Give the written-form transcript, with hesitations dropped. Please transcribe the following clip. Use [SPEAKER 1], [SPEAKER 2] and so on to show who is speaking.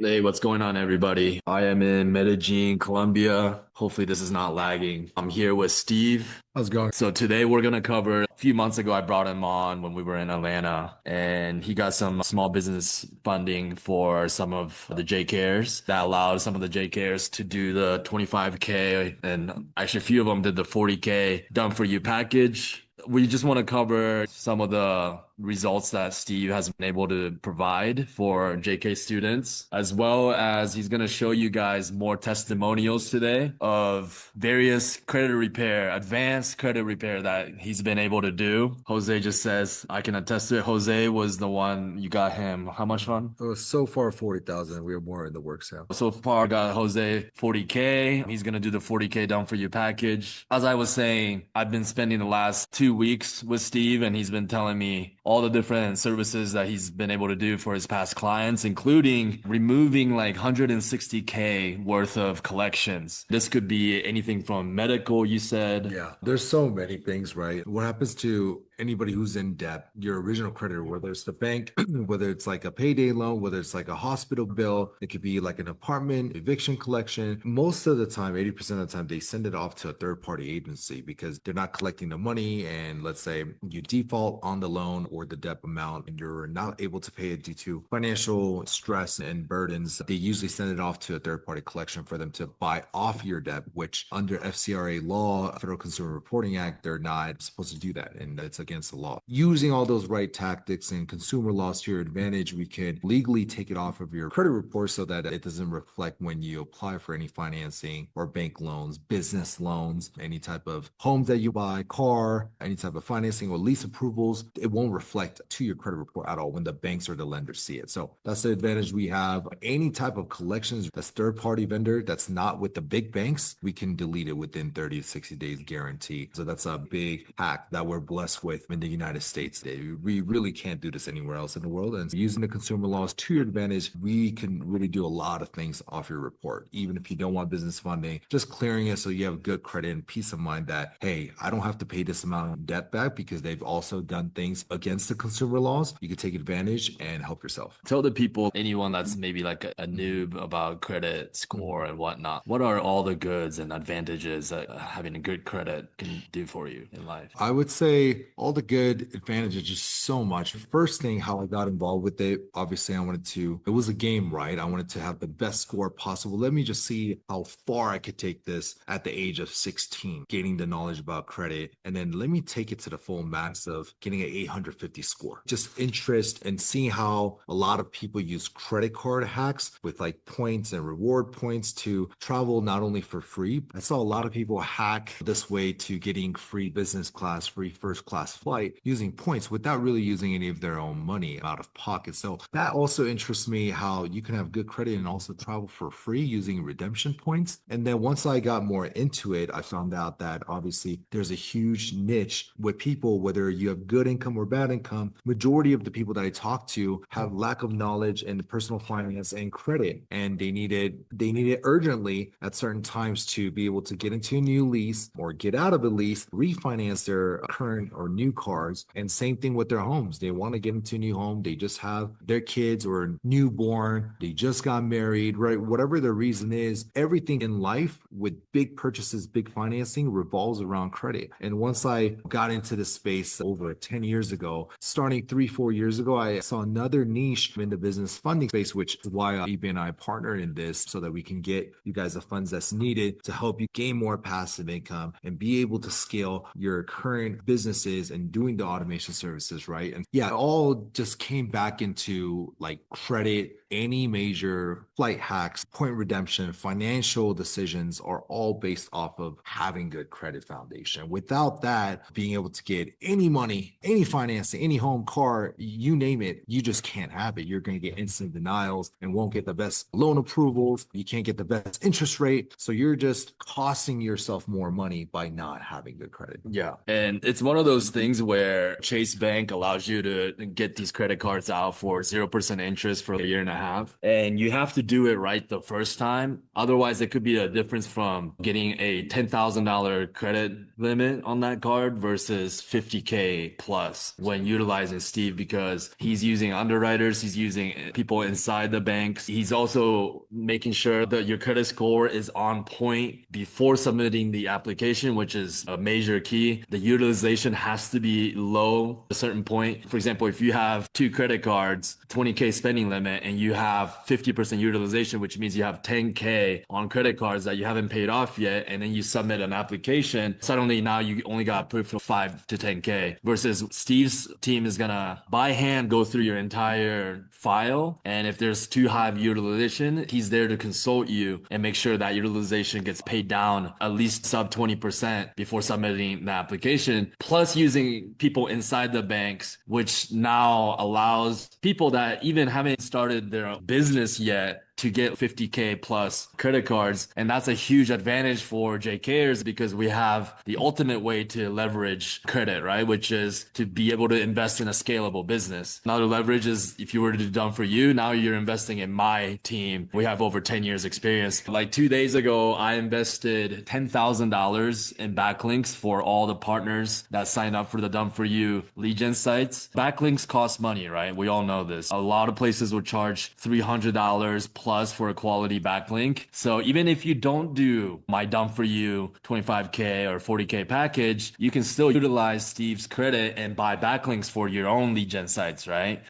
[SPEAKER 1] Hey, what's going on, everybody? I am in Medellin, Colombia. Hopefully, this is not lagging. I'm here with Steve.
[SPEAKER 2] How's it going?
[SPEAKER 1] So today we're gonna cover, a few months ago, I brought him on when we were in Atlanta, and he got some small business funding for some of the J cares that allowed some of the J cares to do the 25K, and actually a few of them did the 40K done for you package. We just want to cover some of the results that Steve has been able to provide for JK students, as well as he's going to show you guys more testimonials today of various credit repair, advanced credit repair that he's been able to do. Jose just says, I can attest to it. Jose was the one you got him. How much fun?
[SPEAKER 2] It was so far 40,000. We have more in the works now.
[SPEAKER 1] So far, got Jose 40K. He's going to do the 40K down for you package. As I was saying, I've been spending the last 2 weeks with Steve, and he's been telling me all the different services that he's been able to do for his past clients, including removing like 160K worth of collections. This could be anything from medical, you said.
[SPEAKER 2] Yeah, there's so many things, right? What happens to anybody who's in debt, your original creditor, whether it's the bank, whether it's like a payday loan, whether it's like a hospital bill, it could be like an apartment, eviction collection. Most of the time, 80% of the time, they send it off to a third party agency because they're not collecting the money. And let's say you default on the loan or the debt amount and you're not able to pay it due to financial stress and burdens. They usually send it off to a third party collection for them to buy off your debt, which under FCRA law, Federal Consumer Reporting Act, they're not supposed to do that. And it's against the law. Using all those right tactics and consumer laws to your advantage, we could legally take it off of your credit report so that it doesn't reflect when you apply for any financing or bank loans, business loans, any type of homes that you buy, car, any type of financing or lease approvals. It won't reflect to your credit report at all when the banks or the lenders see it. So that's the advantage we have. Any type of collections that's third party vendor that's not with the big banks, we can delete it within 30 to 60 days guarantee. So that's a big hack that we're blessed with in the United States. We really can't do this anywhere else in the world. And using the consumer laws to your advantage, we can really do a lot of things off your report. Even if you don't want business funding, just clearing it so you have good credit and peace of mind that, hey, I don't have to pay this amount of debt back because they've also done things against the consumer laws. You can take advantage and help yourself.
[SPEAKER 1] Tell the people, anyone that's maybe like a noob about credit score and whatnot, what are all the goods and advantages that having a good credit can do for you in life?
[SPEAKER 2] I would say all the good advantages, just so much. First thing, how I got involved with it, obviously, it was a game, right? I wanted to have the best score possible. Let me just see how far I could take this at the age of 16, gaining the knowledge about credit. And then let me take it to the full max of getting an 850 score. Just interest and seeing how a lot of people use credit card hacks with like points and reward points to travel not only for free. I saw a lot of people hack this way to getting free business class, free first class flight using points without really using any of their own money out of pocket. So that also interests me how you can have good credit and also travel for free using redemption points. And then once I got more into it, I found out that obviously there's a huge niche with people, whether you have good income or bad income. Majority of the people that I talk to have lack of knowledge in personal finance and credit, and they need it urgently at certain times to be able to get into a new lease or get out of a lease, refinance their current or new cars. And same thing with their homes. They want to get into a new home. They just have their kids or newborn. They just got married, right? Whatever the reason is, everything in life with big purchases, big financing revolves around credit. And once I got into this space over 10 years ago, starting 3, 4 years ago, I saw another niche in the business funding space, which is why EB and I partnered in this so that we can get you guys the funds that's needed to help you gain more passive income and be able to scale your current businesses and doing the automation services, right? And yeah, it all just came back into like credit. Any major flight hacks, point redemption, financial decisions are all based off of having good credit foundation. Without that, being able to get any money, any financing, any home, car, you name it, you just can't have it. You're going to get instant denials and won't get the best loan approvals. You can't get the best interest rate. So you're just costing yourself more money by not having good credit.
[SPEAKER 1] Yeah. And it's one of those things where Chase Bank allows you to get these credit cards out for 0% interest for a year and a half. And you have to do it right the first time. Otherwise, it could be a difference from getting a $10,000 credit limit on that card versus 50K plus when utilizing Steve because he's using underwriters, he's using people inside the banks. He's also making sure that your credit score is on point before submitting the application, which is a major key. The utilization has to be low at a certain point. For example, if you have two credit cards, 20K spending limit, and you have 50% utilization, which means you have 10K on credit cards that you haven't paid off yet, and then you submit an application, suddenly now you only got approved for 5 to 10K versus Steve's team is gonna by hand go through your entire file. And if there's too high of utilization, he's there to consult you and make sure that utilization gets paid down at least sub 20% before submitting the application. Plus using people inside the banks, which now allows people that even haven't started their business yet to get 50K plus credit cards. And that's a huge advantage for JKers because we have the ultimate way to leverage credit, right? Which is to be able to invest in a scalable business. Now the leverage is if you were to do done for you, now you're investing in my team. We have over 10 years experience. Like 2 days ago, I invested $10,000 in backlinks for all the partners that signed up for the done for you lead gen sites. Backlinks cost money, right? We all know this. A lot of places will charge $300 plus for a quality backlink. So even if you don't do my done for you 25K or 40K package, you can still utilize Steve's credit and buy backlinks for your own lead gen sites, right?